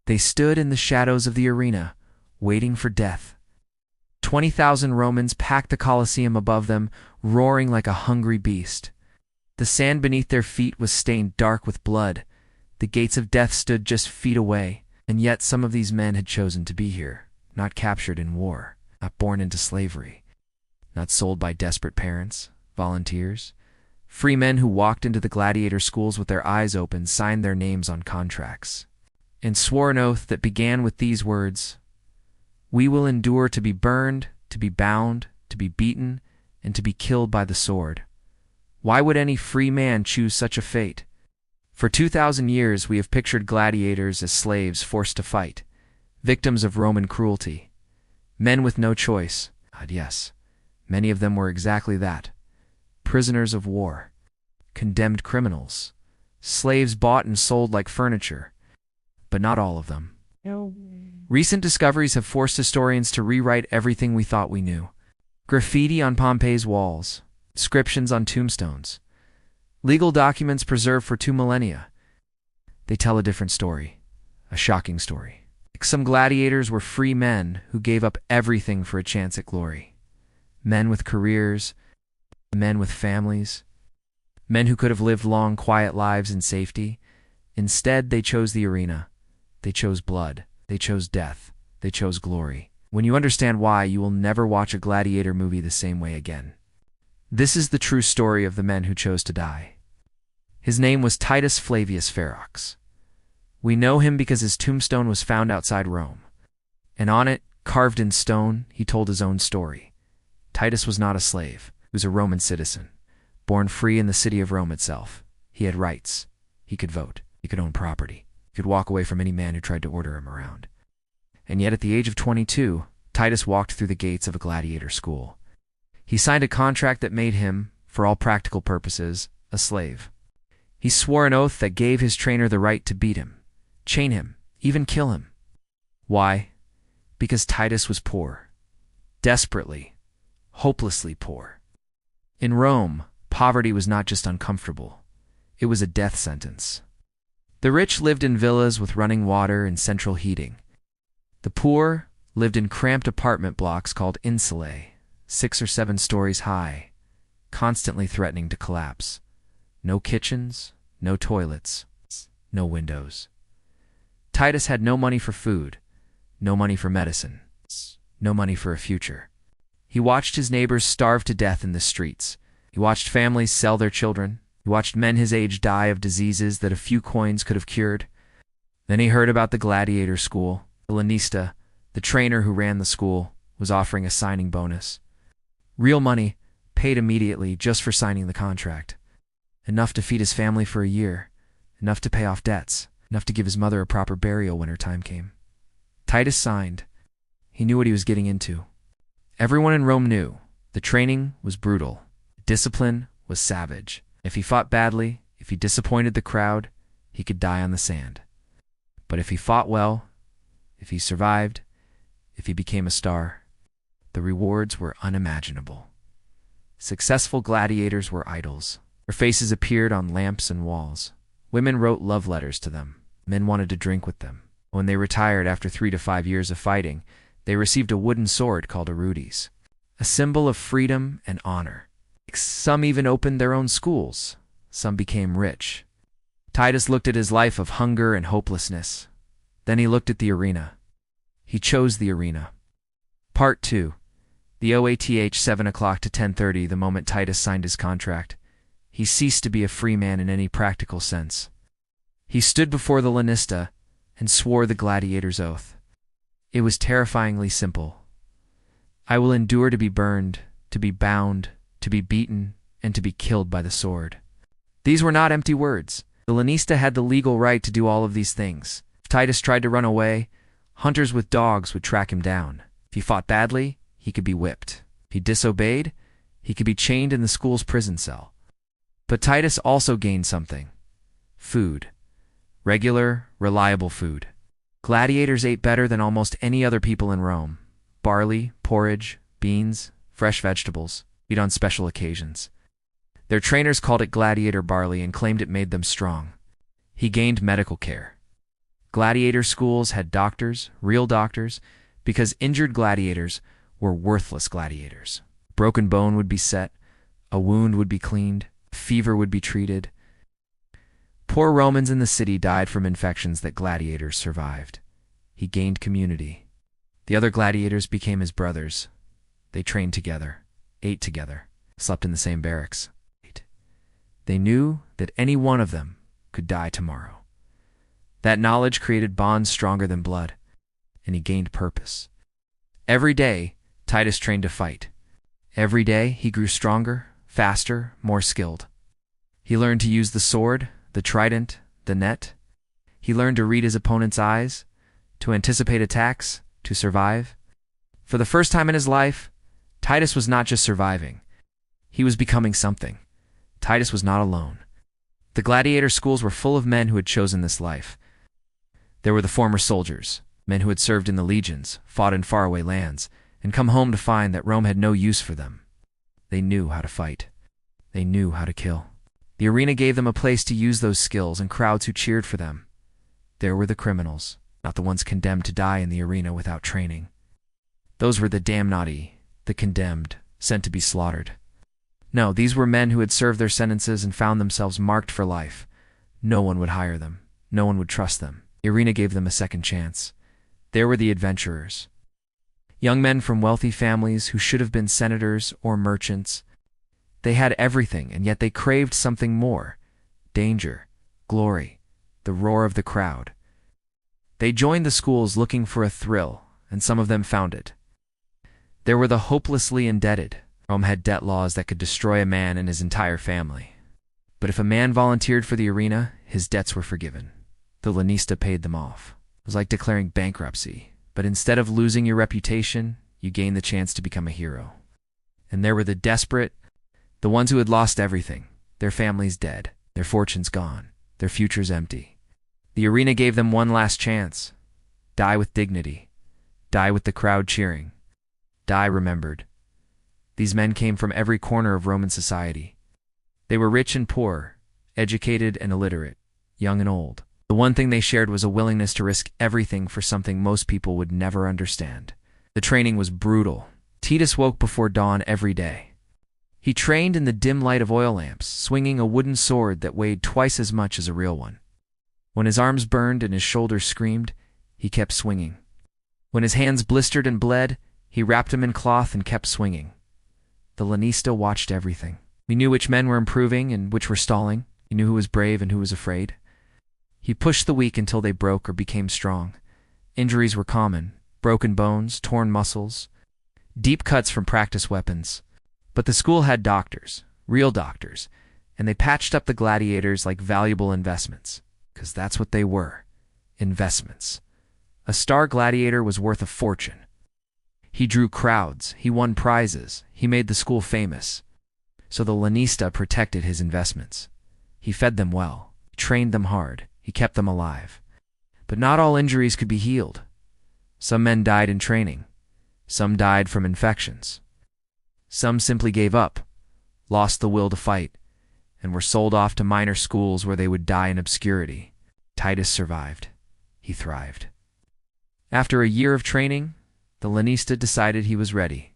They stood in the shadows of the arena, waiting for death. 20,000 Romans packed the Colosseum above them, roaring like a hungry beast. The sand beneath their feet was stained dark with blood. The gates of death stood just feet away, and yet some of these men had chosen to be here, not captured in war, not born into slavery, not sold by desperate parents, volunteers. Free men who walked into the gladiator schools with their eyes open signed their names on contracts and swore an oath that began with these words: "We will endure to be burned, to be bound, to be beaten, and to be killed by the sword." Why would any free man choose such a fate? For 2,000 years we have pictured gladiators as slaves forced to fight, victims of Roman cruelty, men with no choice. God, yes, many of them were exactly that. Prisoners of war, condemned criminals, slaves bought and sold like furniture, but not all of them. Recent discoveries have forced historians to rewrite everything we thought we knew. Graffiti on Pompeii's walls, inscriptions on tombstones, legal documents preserved for 2 millennia. They tell a different story, a shocking story. Some gladiators were free men who gave up everything for a chance at glory. Men with careers, men with families, men who could have lived long, quiet lives in safety. Instead, they chose the arena. They chose blood. They chose death. They chose glory. When you understand why, you will never watch a gladiator movie the same way again. This is the true story of the men who chose to die. His name was Titus Flavius Ferox. We know him because his tombstone was found outside Rome, and on it, carved in stone, he told his own story. Titus was not a slave. He was a Roman citizen, born free in the city of Rome itself. He had rights. He could vote. He could own property. He could walk away from any man who tried to order him around. And yet at the age of 22, Titus walked through the gates of a gladiator school. He signed a contract that made him, for all practical purposes, a slave. He swore an oath that gave his trainer the right to beat him, chain him, even kill him. Why? Because Titus was poor. Desperately, hopelessly poor. In Rome, poverty was not just uncomfortable. It was a death sentence. The rich lived in villas with running water and central heating. The poor lived in cramped apartment blocks called insulae, 6 or 7 stories high, constantly threatening to collapse. No kitchens, no toilets, no windows. Titus had no money for food, no money for medicine, no money for a future. He watched his neighbors starve to death in the streets. He watched families sell their children. He watched men his age die of diseases that a few coins could have cured. Then he heard about the gladiator school. The lanista, the trainer who ran the school, was offering a signing bonus. Real money, paid immediately just for signing the contract. Enough to feed his family for a year. Enough to pay off debts. Enough to give his mother a proper burial when her time came. Titus signed. He knew what he was getting into. Everyone in Rome knew. The training was brutal. Discipline was savage. If he fought badly, if he disappointed the crowd, he could die on the sand. But if he fought well, if he survived, if he became a star, the rewards were unimaginable. Successful gladiators were idols. Their faces appeared on lamps and walls. Women wrote love letters to them. Men wanted to drink with them. When they retired after 3 to 5 years of fighting, they received a wooden sword called a rudis, a symbol of freedom and honor. Some even opened their own schools. Some became rich. Titus looked at his life of hunger and hopelessness. Then he looked at the arena. He chose the arena. Part 2. The OATH 7 o'clock to 10:30, the moment Titus signed his contract. He ceased to be a free man in any practical sense. He stood before the lanista and swore the gladiator's oath. It was terrifyingly simple. I will endure to be burned, to be bound, to be beaten, and to be killed by the sword. These were not empty words. The lanista had the legal right to do all of these things. If Titus tried to run away, hunters with dogs would track him down. If he fought badly, he could be whipped. If he disobeyed, he could be chained in the school's prison cell. But Titus also gained something. Food. Regular, reliable food. Gladiators ate better than almost any other people in Rome. Barley, porridge, beans, fresh vegetables, eat on special occasions. Their trainers called it gladiator barley and claimed it made them strong. He gained medical care. Gladiator schools had doctors, real doctors, because injured gladiators were worthless gladiators. Broken bone would be set, a wound would be cleaned, fever would be treated. Poor Romans in the city died from infections that gladiators survived. He gained community. The other gladiators became his brothers. They trained together, ate together, slept in the same barracks. They knew that any one of them could die tomorrow. That knowledge created bonds stronger than blood, and he gained purpose. Every day, Titus trained to fight. Every day, he grew stronger, faster, more skilled. He learned to use the sword, the trident, the net. He learned to read his opponent's eyes, to anticipate attacks, to survive. For the first time in his life, Titus was not just surviving. He was becoming something. Titus was not alone. The gladiator schools were full of men who had chosen this life. There were the former soldiers, men who had served in the legions, fought in faraway lands, and come home to find that Rome had no use for them. They knew how to fight. They knew how to kill. The arena gave them a place to use those skills and crowds who cheered for them. There were the criminals, not the ones condemned to die in the arena without training. Those were the damnati, the condemned, sent to be slaughtered. No, these were men who had served their sentences and found themselves marked for life. No one would hire them. No one would trust them. The arena gave them a second chance. There were the adventurers. Young men from wealthy families who should have been senators or merchants. They had everything, and yet they craved something more. Danger, glory, the roar of the crowd. They joined the schools looking for a thrill, and some of them found it. There were the hopelessly indebted. Rome had debt laws that could destroy a man and his entire family. But if a man volunteered for the arena, his debts were forgiven. The lanista paid them off. It was like declaring bankruptcy. But instead of losing your reputation, you gained the chance to become a hero. And there were the desperate, the ones who had lost everything, their families dead, their fortunes gone, their futures empty. The arena gave them one last chance. Die with dignity. Die with the crowd cheering. Die remembered. These men came from every corner of Roman society. They were rich and poor, educated and illiterate, young and old. The one thing they shared was a willingness to risk everything for something most people would never understand. The training was brutal. Titus woke before dawn every day. He trained in the dim light of oil lamps, swinging a wooden sword that weighed twice as much as a real one. When his arms burned and his shoulders screamed, he kept swinging. When his hands blistered and bled, he wrapped them in cloth and kept swinging. The lanista watched everything. He knew which men were improving and which were stalling. He knew who was brave and who was afraid. He pushed the weak until they broke or became strong. Injuries were common. Broken bones, torn muscles, deep cuts from practice weapons. But the school had doctors, real doctors, and they patched up the gladiators like valuable investments. Because that's what they were. Investments. A star gladiator was worth a fortune. He drew crowds, he won prizes, he made the school famous. So the lanista protected his investments. He fed them well, he trained them hard, he kept them alive. But not all injuries could be healed. Some men died in training. Some died from infections. Some simply gave up, lost the will to fight, and were sold off to minor schools where they would die in obscurity. Titus survived. He thrived. After a year of training, the lanista decided he was ready.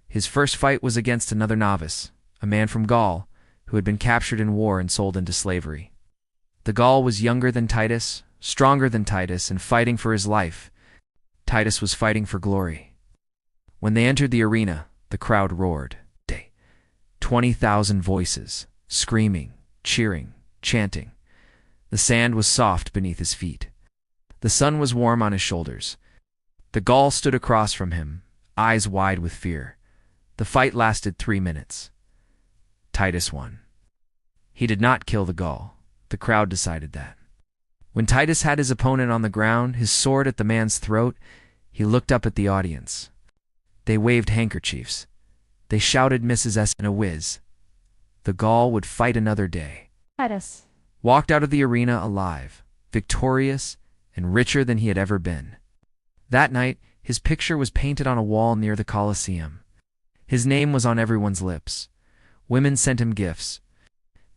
His first fight was against another novice, a man from Gaul, who had been captured in war and sold into slavery. The Gaul was younger than Titus, stronger than Titus, and fighting for his life. Titus was fighting for glory. When they entered the arena, the crowd roared. 20,000 voices, screaming, cheering, chanting. The sand was soft beneath his feet. The sun was warm on his shoulders. The Gaul stood across from him, eyes wide with fear. The fight lasted 3 minutes. Titus won. He did not kill the Gaul. The crowd decided that. When Titus had his opponent on the ground, his sword at the man's throat, he looked up at the audience. They waved handkerchiefs. They shouted Mrs. S. in a whiz. The Gaul would fight another day. Titus Walked out of the arena alive, victorious, and richer than he had ever been. That night, his picture was painted on a wall near the Colosseum. His name was on everyone's lips. Women sent him gifts.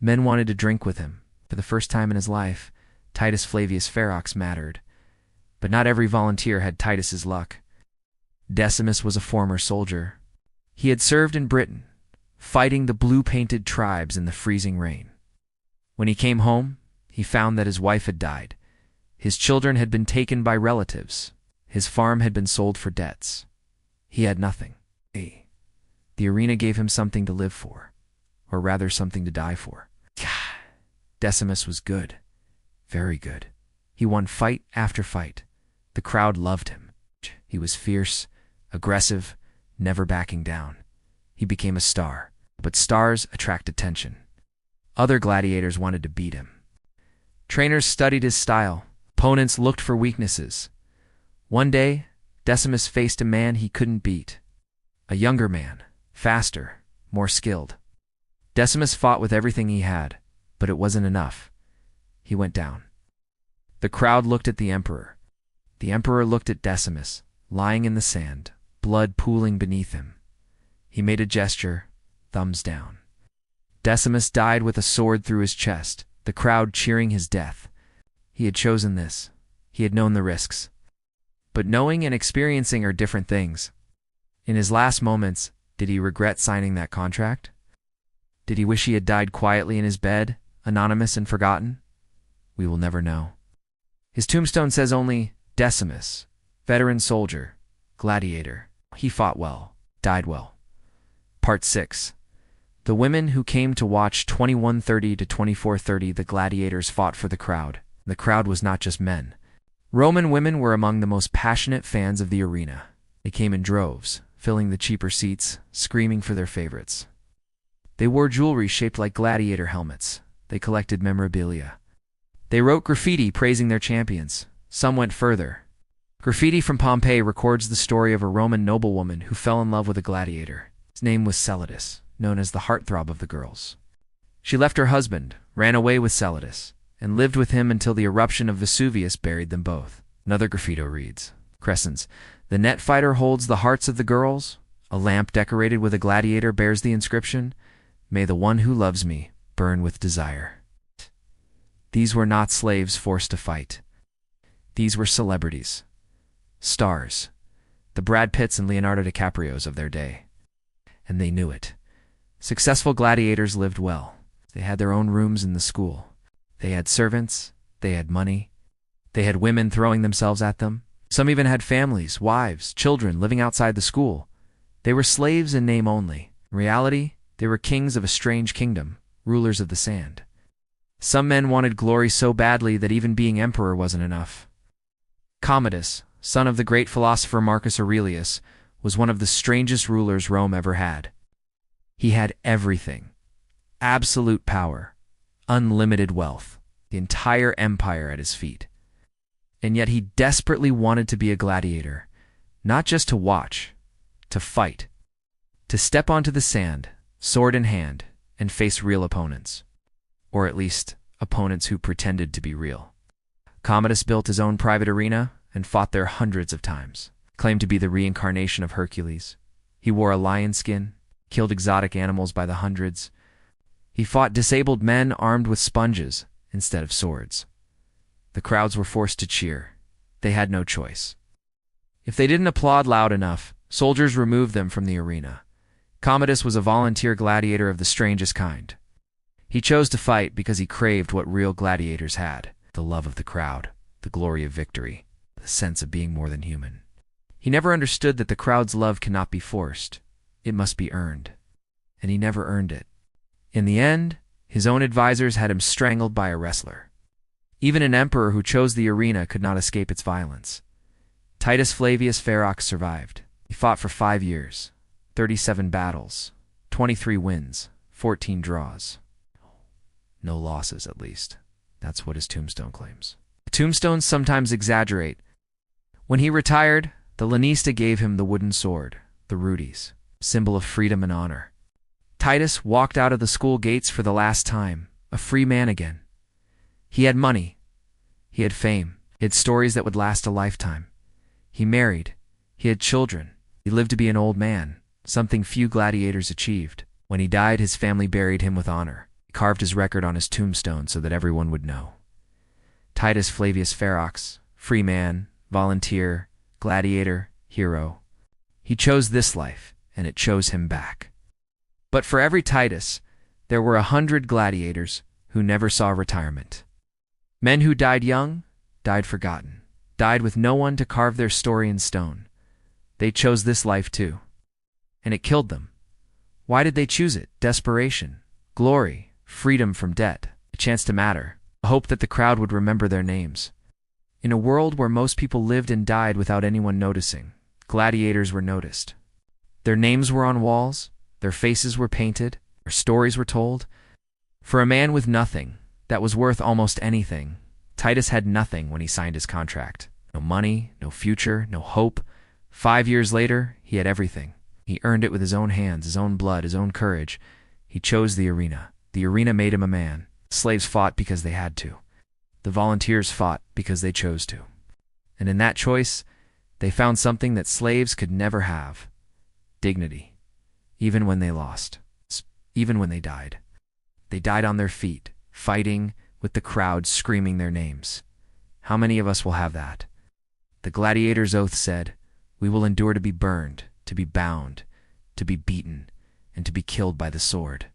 Men wanted to drink with him. For the first time in his life, Titus Flavius Ferox mattered. But not every volunteer had Titus's luck. Decimus was a former soldier. He had served in Britain, fighting the blue-painted tribes in the freezing rain. When he came home, he found that his wife had died. His children had been taken by relatives. His farm had been sold for debts. He had nothing. The arena gave him something to live for, or rather something to die for. Decimus was good, very good. He won fight after fight. The crowd loved him. He was fierce, aggressive, never backing down. He became a star, but stars attract attention. Other gladiators wanted to beat him. Trainers studied his style. Opponents looked for weaknesses. One day, Decimus faced a man he couldn't beat. A younger man, faster, more skilled. Decimus fought with everything he had, but it wasn't enough. He went down. The crowd looked at the emperor. The emperor looked at Decimus, lying in the sand, blood pooling beneath him. He made a gesture, thumbs down. Decimus died with a sword through his chest, the crowd cheering his death. He had chosen this. He had known the risks. But knowing and experiencing are different things. In his last moments, did he regret signing that contract? Did he wish he had died quietly in his bed, anonymous and forgotten? We will never know. His tombstone says only, Decimus, veteran soldier, gladiator. He fought well, died well. Part 6. The women who came to watch 2130 to 2430 the gladiators fought for the crowd. The crowd was not just men. Roman women were among the most passionate fans of the arena. They came in droves, filling the cheaper seats, screaming for their favorites. They wore jewelry shaped like gladiator helmets. They collected memorabilia. They wrote graffiti praising their champions. Some went further. Graffiti from Pompeii records the story of a Roman noblewoman who fell in love with a gladiator. His name was Celadus, known as the heartthrob of the girls. She left her husband, ran away with Celadus, and lived with him until the eruption of Vesuvius buried them both. Another graffito reads, Crescens, the net fighter holds the hearts of the girls. A lamp decorated with a gladiator bears the inscription, May the one who loves me burn with desire. These were not slaves forced to fight. These were celebrities. Stars. The Brad Pitts and Leonardo DiCaprios of their day. And they knew it. Successful gladiators lived well. They had their own rooms in the school. They had servants. They had money. They had women throwing themselves at them. Some even had families, wives, children living outside the school. They were slaves in name only. In reality, they were kings of a strange kingdom, rulers of the sand. Some men wanted glory so badly that even being emperor wasn't enough. Commodus, son of the great philosopher Marcus Aurelius, was one of the strangest rulers Rome ever had. He had everything. Absolute power. Unlimited wealth. The entire empire at his feet. And yet he desperately wanted to be a gladiator. Not just to watch. To fight. To step onto the sand, sword in hand, and face real opponents. Or at least, opponents who pretended to be real. Commodus built his own private arena and fought there hundreds of times. Claimed to be the reincarnation of Hercules. He wore a lion skin, killed exotic animals by the hundreds. He fought disabled men armed with sponges instead of swords. The crowds were forced to cheer. They had no choice. If they didn't applaud loud enough, soldiers removed them from the arena. Commodus was a volunteer gladiator of the strangest kind. He chose to fight because he craved what real gladiators had, the love of the crowd, the glory of victory, the sense of being more than human. He never understood that the crowd's love cannot be forced. It must be earned. And he never earned it. In the end, his own advisors had him strangled by a wrestler. Even an emperor who chose the arena could not escape its violence. Titus Flavius Ferox survived. He fought for 5 years, 37 battles, 23 wins, 14 draws. No losses, at least. That's what his tombstone claims. Tombstones sometimes exaggerate. When he retired, the Lanista gave him the wooden sword, the Rudes, symbol of freedom and honor. Titus walked out of the school gates for the last time, a free man again. He had money. He had fame. He had stories that would last a lifetime. He married. He had children. He lived to be an old man, something few gladiators achieved. When he died, his family buried him with honor. He carved his record on his tombstone so that everyone would know. Titus Flavius Ferox, free man, volunteer, gladiator, hero. He chose this life, and it chose him back. But for every Titus, there were 100 gladiators who never saw retirement. Men who died young, died forgotten, died with no one to carve their story in stone. They chose this life too. And it killed them. Why did they choose it? Desperation, glory, freedom from debt, a chance to matter, a hope that the crowd would remember their names. In a world where most people lived and died without anyone noticing, gladiators were noticed. Their names were on walls, their faces were painted, their stories were told. For a man with nothing, that was worth almost anything, Titus had nothing when he signed his contract. No money, no future, no hope. 5 years later, he had everything. He earned it with his own hands, his own blood, his own courage. He chose the arena. The arena made him a man. Slaves fought because they had to. The volunteers fought because they chose to. And in that choice, they found something that slaves could never have: dignity. Even when they lost. Even when they died. They died on their feet, fighting, with the crowd screaming their names. How many of us will have that? The gladiator's oath said, "We will endure to be burned, to be bound, to be beaten, and to be killed by the sword."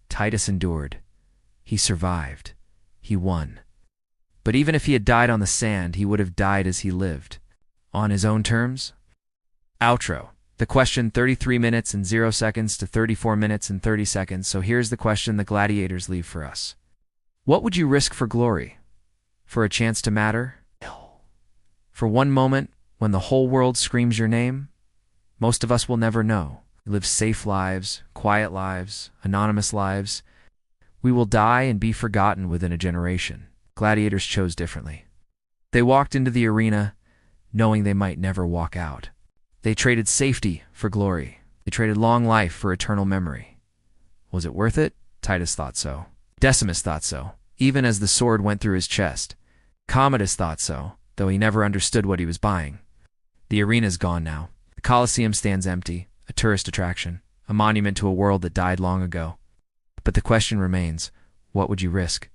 Titus endured. He survived. He won. But even if he had died on the sand, he would have died as he lived. On his own terms? Outro. The question: 33 minutes and 0 seconds to 34 minutes and 30 seconds. So here's the question the gladiators leave for us. What would you risk for glory? For a chance to matter? For one moment when the whole world screams your name? Most of us will never know. We live safe lives, quiet lives, anonymous lives. We will die and be forgotten within a generation. Gladiators chose differently. They walked into the arena knowing they might never walk out. They traded safety for glory. They traded long life for eternal memory. Was it worth it? Titus thought so. Decimus thought so, even as the sword went through his chest. Commodus thought so, though he never understood what he was buying. The arena's gone now. The Colosseum stands empty, a tourist attraction, a monument to a world that died long ago. But the question remains, what would you risk?